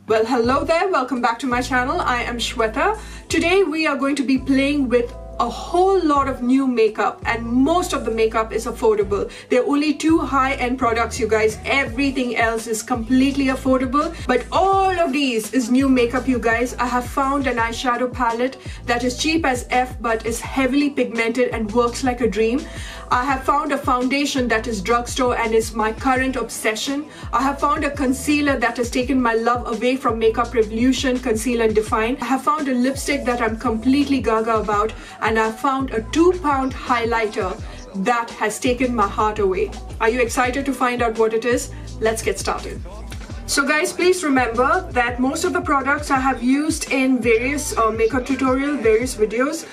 Well, hello there, welcome back to my channel. I am Shweta. Today we are going to be playing with a whole lot of new makeup, and most of the makeup is affordable. There are only two high-end products, you guys. Everything else is completely affordable, but all of these is new makeup, you guys. I have found an eyeshadow palette that is cheap as F but is heavily pigmented and works like a dream. I have found a foundation that is drugstore and is my current obsession. I have found a concealer that has taken my love away from Makeup Revolution, Conceal and Define. I have found a lipstick that I'm completely gaga about, and I found a 2-pound highlighter that has taken my heart away. Are you excited to find out what it is? Let's get started. So guys, please remember that most of the products I have used in various makeup tutorials, various videos,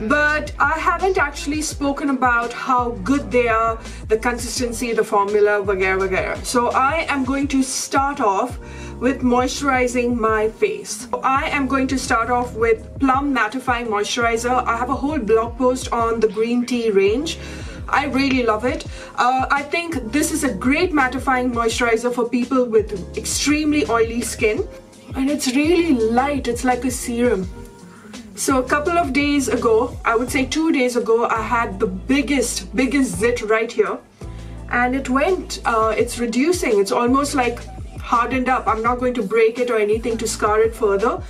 but I haven't actually spoken about how good they are, the consistency, the formula, vagara vagara. So I am going to start off with moisturizing my face. I am going to start off with Plum Mattifying Moisturizer. I have a whole blog post on the green tea range. I really love it. I think this is a great mattifying moisturizer for people with extremely oily skin, and it's really light. It's like a serum. So a couple of days ago, I would say 2 days ago, I had the biggest zit right here, and it went, it's reducing. It's almost like hardened up. I'm not going to break it or anything to scar it further.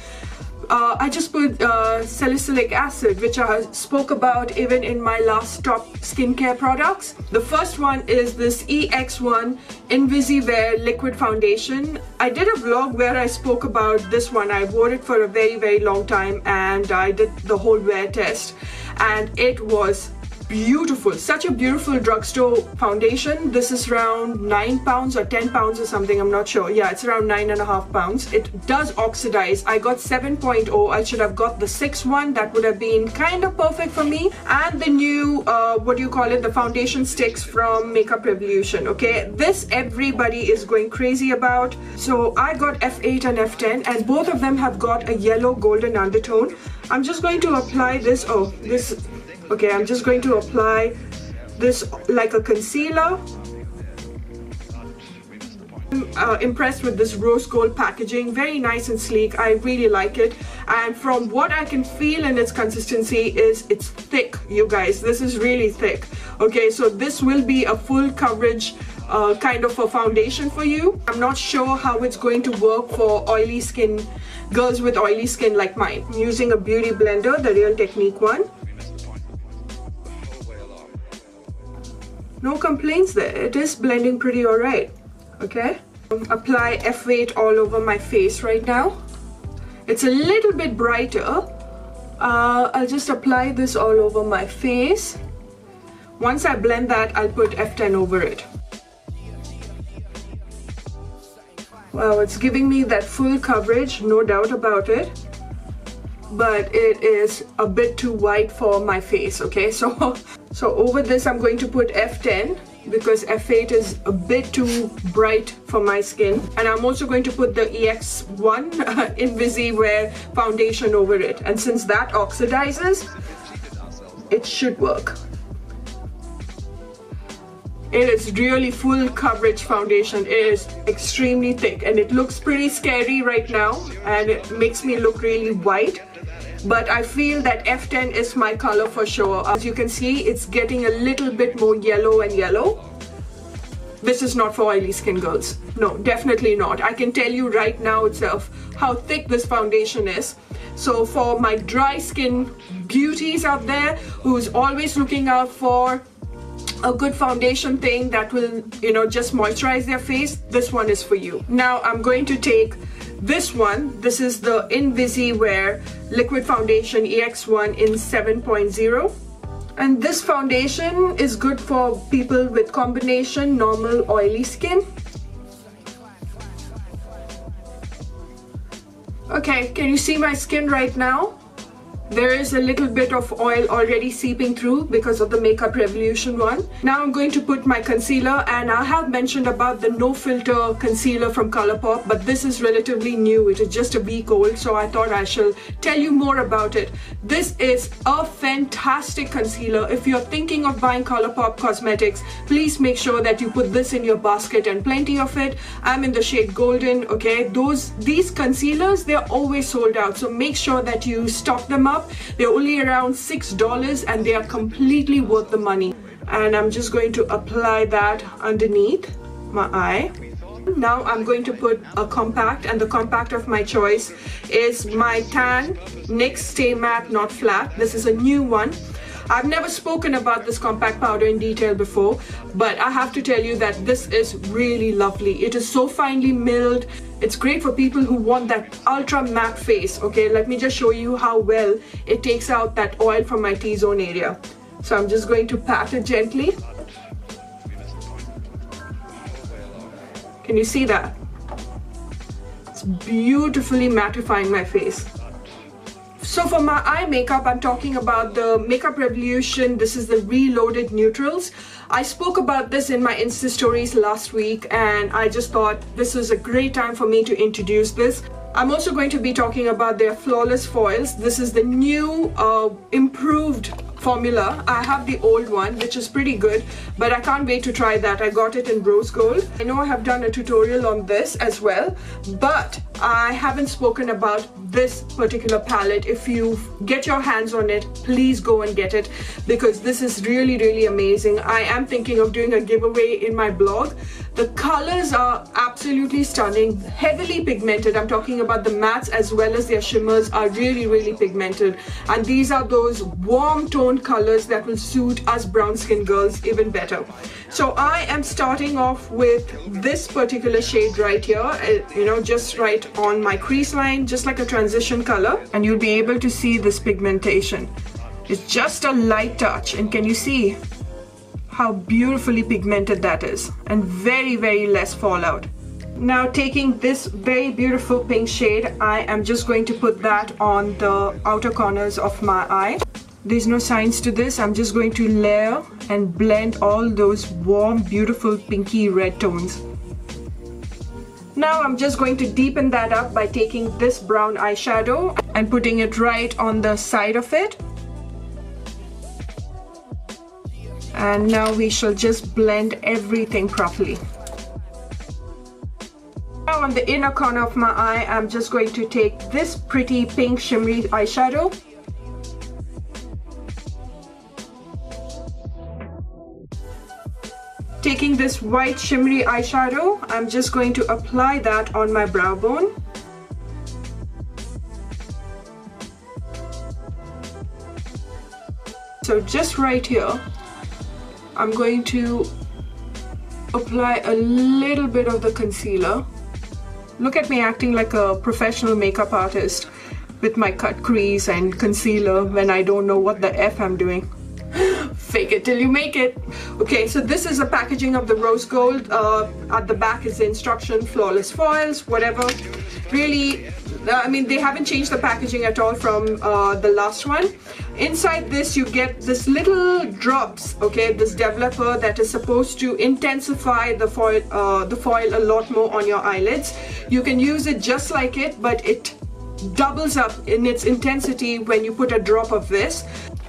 I just put salicylic acid, which I spoke about even in my last top skincare products. The first one is this Ex1 Invisiwear liquid foundation. I did a vlog where I spoke about this one. I wore it for a very long time, and I did the whole wear test, and it was beautiful. Such a beautiful drugstore foundation. This is around 9 pounds or 10 pounds or something, I'm not sure. Yeah, it's around 9.5 pounds. It does oxidize. I got 7.0. I should have got the 6 one. That would have been kind of perfect for me. And the new what do you call it, the foundation sticks from Makeup Revolution. Okay, this everybody is going crazy about. So I got F8 and F10, and both of them have got a yellow golden undertone. I'm just going to apply this. Okay, I'm just going to apply this like a concealer. I'm impressed with this rose gold packaging. Very nice and sleek. I really like it. And from what I can feel in its consistency is it's thick, you guys. This is really thick. Okay, so this will be a full coverage kind of a foundation for you. I'm not sure how it's going to work for oily skin, girls with oily skin like mine. I'm using a beauty blender, the Real Technique one. No complaints there. It is blending pretty alright. Okay, apply F8 all over my face right now. It's a little bit brighter. I'll just apply this all over my face. Once I blend that, I'll put F10 over it. Wow, it's giving me that full coverage, no doubt about it, but it is a bit too white for my face. Okay, so over this I'm going to put F10 because F8 is a bit too bright for my skin, and I'm also going to put the Ex1 Invisiwear foundation over it, and since that oxidizes, it should work. It is really full coverage foundation. It is extremely thick, and it looks pretty scary right now, and it makes me look really white. But I feel that F10 is my color for sure. As you can see, it's getting a little bit more yellow and yellow. This is not for oily skin girls. No, definitely not. I can tell you right now itself how thick this foundation is. So for my dry skin beauties out there who's always looking out for a good foundation thing that will, you know, just moisturize their face, this one is for you. Now I'm going to take this one. This is the Invisiwear liquid foundation Ex1 in 7.0, and this foundation is good for people with combination normal oily skin. Okay, can you see my skin right now? There is a little bit of oil already seeping through because of the Makeup Revolution one. Now I'm going to put my concealer, and I have mentioned about the no filter concealer from ColourPop, but this is relatively new. It is just a week old, so I thought I shall tell you more about it. This is a fantastic concealer. If you're thinking of buying ColourPop cosmetics, please make sure that you put this in your basket, and plenty of it. I'm in the shade Golden, okay? These concealers, they're always sold out, so make sure that you stock them up. They're only around $6 and they are completely worth the money. And I'm just going to apply that underneath my eye. Now I'm going to put a compact, and the compact of my choice is my Tan NYX Stay Matte Not Flat. This is a new one. I've never spoken about this compact powder in detail before, but I have to tell you that this is really lovely. It is so finely milled. It's great for people who want that ultra matte face. Okay, let me just show you how well it takes out that oil from my T-zone area. So I'm just going to pat it gently. Can you see that? It's beautifully mattifying my face. So for my eye makeup, I'm talking about the Makeup Revolution. This is the Reloaded Neutrals. I spoke about this in my Insta stories last week, and I just thought this was a great time for me to introduce this. I'm also going to be talking about their Flawless Foils. This is the new improved formula. I have the old one, which is pretty good, but I can't wait to try that. I got it in rose gold. I know I have done a tutorial on this as well, but I haven't spoken about this particular palette. If you get your hands on it, please go and get it, because this is really, really amazing. I am thinking of doing a giveaway in my blog. The colors are absolutely stunning, heavily pigmented. I'm talking about the mattes as well as their shimmers are really, really pigmented. And these are those warm toned colors that will suit us brown skin girls even better. So I am starting off with this particular shade right here, you know, just right on my crease line, just like a transition color. And you'll be able to see this pigmentation. It's just a light touch, and can you see how beautifully pigmented that is, and very, very less fallout. Now taking this very beautiful pink shade, I am just going to put that on the outer corners of my eye. There's no signs to this. I'm just going to layer and blend all those warm, beautiful pinky red tones. Now I'm just going to deepen that up by taking this brown eyeshadow and putting it right on the side of it. And now we shall just blend everything properly. Now on the inner corner of my eye, I'm just going to take this pretty pink shimmery eyeshadow. Taking this white shimmery eyeshadow, I'm just going to apply that on my brow bone. So just right here, I'm going to apply a little bit of the concealer. Look at me acting like a professional makeup artist with my cut crease and concealer when I don't know what the F I'm doing. Fake it till you make it. Okay, so this is the packaging of the rose gold. At the back is the instruction, Flawless Foils, whatever. Really, I mean, they haven't changed the packaging at all from the last one. Inside this, you get this little drops, okay, this developer that is supposed to intensify the foil a lot more on your eyelids. You can use it just like it, but it doubles up in its intensity when you put a drop of this.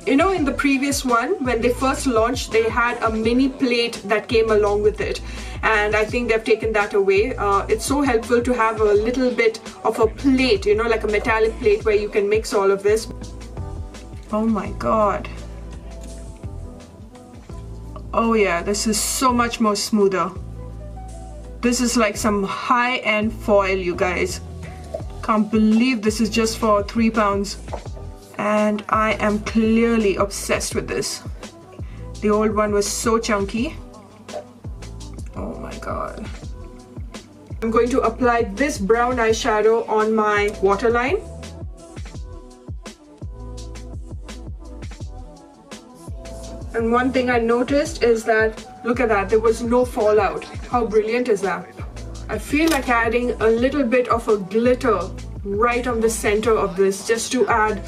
You know, in the previous one, when they first launched, they had a mini plate that came along with it, and I think they've taken that away. It's so helpful to have a little bit of a plate, you know, like a metallic plate where you can mix all of this. Oh my god. Oh yeah, this is so much more smoother. This is like some high-end foil, you guys. Can't believe this is just for £3. And I am clearly obsessed with this. The old one was so chunky. Oh my god. I'm going to apply this brown eyeshadow on my waterline. And one thing I noticed is that, look at that, there was no fallout. How brilliant is that? I feel like adding a little bit of a glitter right on the center of this, just to add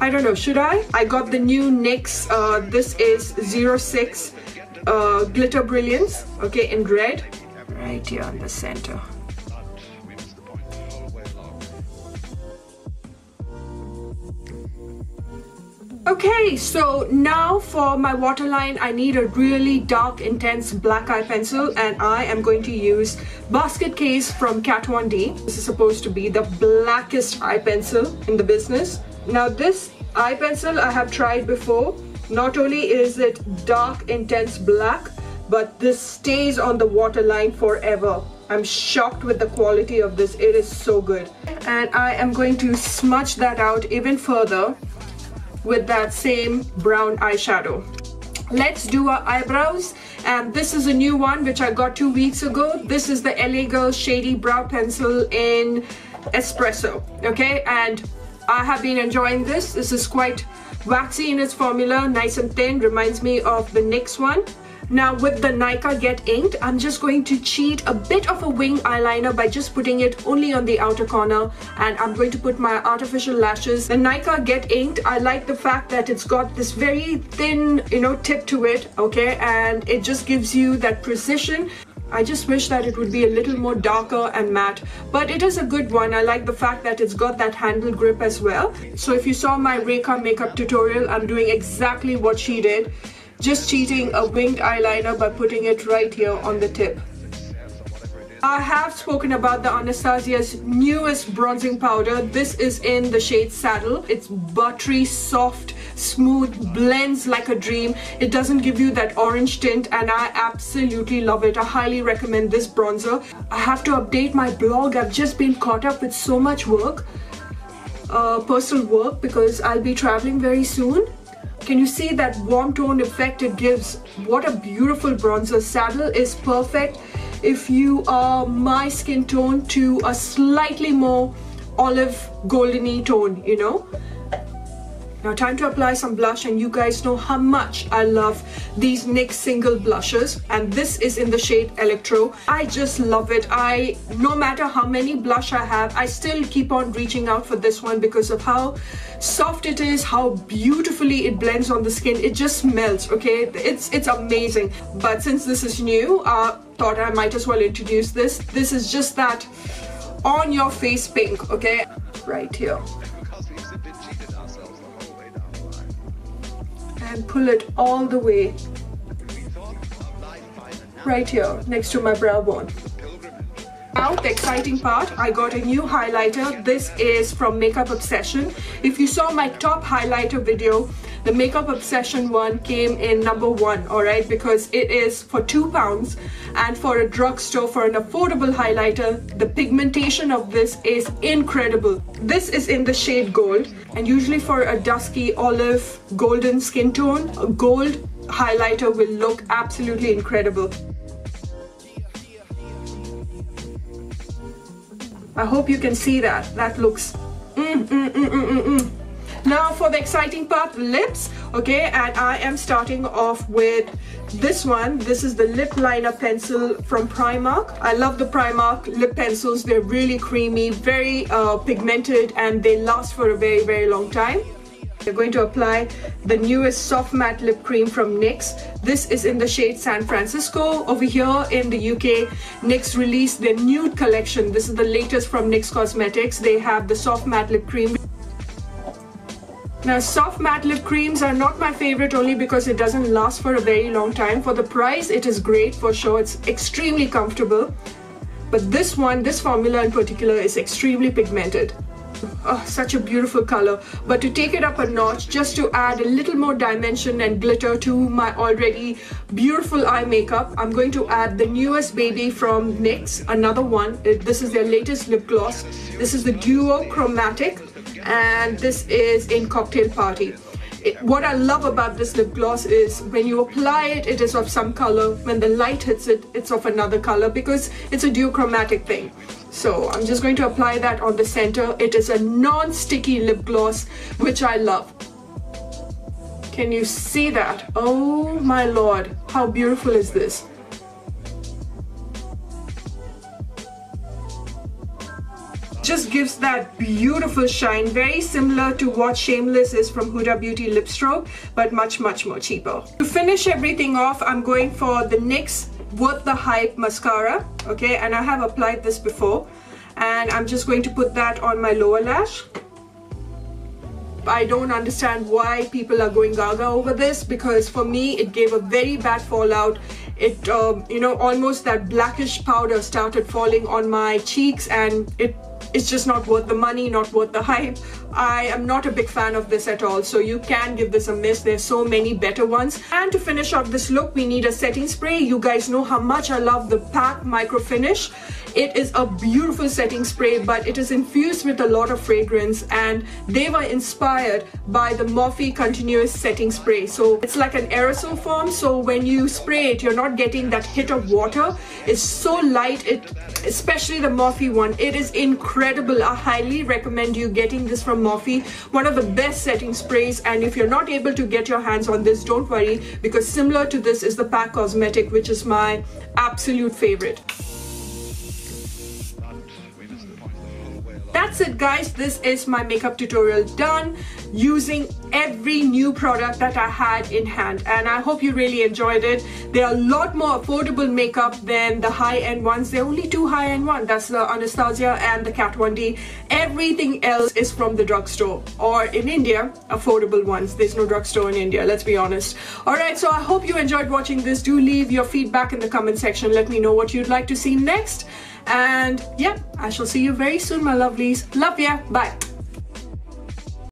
I don't know, should I? I got the new NYX, this is 06 Glitter Brilliance, okay, in red, right here in the center. Okay, so now for my waterline, I need a really dark, intense black eye pencil, and I am going to use Basket Case from Kat Von D. This is supposed to be the blackest eye pencil in the business. Now this eye pencil I have tried before. Not only is it dark, intense black, but this stays on the waterline forever. I'm shocked with the quality of this. It is so good. And I am going to smudge that out even further with that same brown eyeshadow. Let's do our eyebrows, and this is a new one which I got 2 weeks ago. This is the LA Girl Shady Brow Pencil in Espresso, okay, and I have been enjoying this. This is quite waxy in its formula, nice and thin, reminds me of the NYX one. Now with the Nykaa Get Inked, I'm just going to cheat a bit of a wing eyeliner by just putting it only on the outer corner, and I'm going to put my artificial lashes. The Nykaa Get Inked, I like the fact that it's got this very thin, you know, tip to it, okay, and it just gives you that precision. I just wish that it would be a little more darker and matte, but it is a good one. I like the fact that it's got that handle grip as well. So if you saw my Reka makeup tutorial, I'm doing exactly what she did. Just cheating a winged eyeliner by putting it right here on the tip. I have spoken about the Anastasia's newest bronzing powder. This is in the shade Saddle. It's buttery, soft, smooth, blends like a dream. It doesn't give you that orange tint, and I absolutely love it. I highly recommend this bronzer. I have to update my blog. I've just been caught up with so much work, personal work, because I'll be traveling very soon. Can you see that warm tone effect it gives? What a beautiful bronzer. Saddle is perfect if you are my skin tone to a slightly more olive goldeny tone, you know. Now time to apply some blush, and you guys know how much I love these NYX single blushes, and this is in the shade Electro. I just love it. No matter how many blush I have, I still keep on reaching out for this one because of how soft it is, how beautifully it blends on the skin. It just melts, okay? It's amazing. But since this is new, I thought I might as well introduce this. This is just that on your face pink, okay? Right here. And pull it all the way right here next to my brow bone. Now the exciting part, I got a new highlighter. This is from Makeup Obsession. If you saw my top highlighter video, the Makeup Obsession one came in #1, alright, because it is for £2, and for a drugstore, for an affordable highlighter, the pigmentation of this is incredible. This is in the shade Gold, and usually for a dusky olive golden skin tone, a gold highlighter will look absolutely incredible. I hope you can see that. That looks Now for the exciting part, lips, okay, and I am starting off with this one. This is the lip liner pencil from Primark. I love the Primark lip pencils. They're really creamy, very pigmented, and they last for a very, very long time. We're going to apply the newest soft matte lip cream from NYX. This is in the shade San Francisco. Over here in the UK, NYX released their nude collection. This is the latest from NYX Cosmetics. They have the soft matte lip cream. Now soft matte lip creams are not my favorite, only because it doesn't last for a very long time. For the price, it is great for sure. It's extremely comfortable. But this one, this formula in particular, is extremely pigmented. Oh, such a beautiful color. But to take it up a notch, just to add a little more dimension and glitter to my already beautiful eye makeup, I'm going to add the newest baby from NYX, another one. This is their latest lip gloss. This is the Duo Chromatic, and this is in Cocktail Party. What I love about this lip gloss is when you apply it, it is of some color. When the light hits it, it's of another color, because it's a duochromatic thing. So I'm just going to apply that on the center. It is a non-sticky lip gloss, which I love. Can you see that? Oh my lord, how beautiful is this? just gives that beautiful shine, very similar to what Shameless is from Huda Beauty Lip Stroke, but much more cheaper. To finish everything off, I'm going for the NYX Worth the Hype mascara, okay, and I have applied this before, and I'm just going to put that on my lower lash. I don't understand why people are going gaga over this, because for me it gave a very bad fallout. It you know, almost that blackish powder started falling on my cheeks, and it's just not worth the money, not worth the hype. I am not a big fan of this at all, so you can give this a miss. There's so many better ones. And to finish off this look, we need a setting spray. You guys know how much I love the PAC Micro Finish. It is a beautiful setting spray, but it is infused with a lot of fragrance, and they were inspired by the MORPHE Continuous Setting Spray. So it's like an aerosol form, so when you spray it, you're not getting that hit of water. It's so light, especially the MORPHE one. It is incredible. I highly recommend you getting this from MORPHE, one of the best setting sprays. And if you're not able to get your hands on this, don't worry, because similar to this is the PAC Cosmetic, which is my absolute favorite. That's it, guys. This is my makeup tutorial done using every new product that I had in hand, and I hope you really enjoyed it. There are a lot more affordable makeup than the high-end ones. There are only two high-end ones. That's the Anastasia and the Kat Von D. Everything else is from the drugstore, or in India, affordable ones. There's no drugstore in India, let's be honest. Alright, so I hope you enjoyed watching this. Do leave your feedback in the comment section. Let me know what you'd like to see next. And yeah, I shall see you very soon, my lovelies. Love ya. Bye.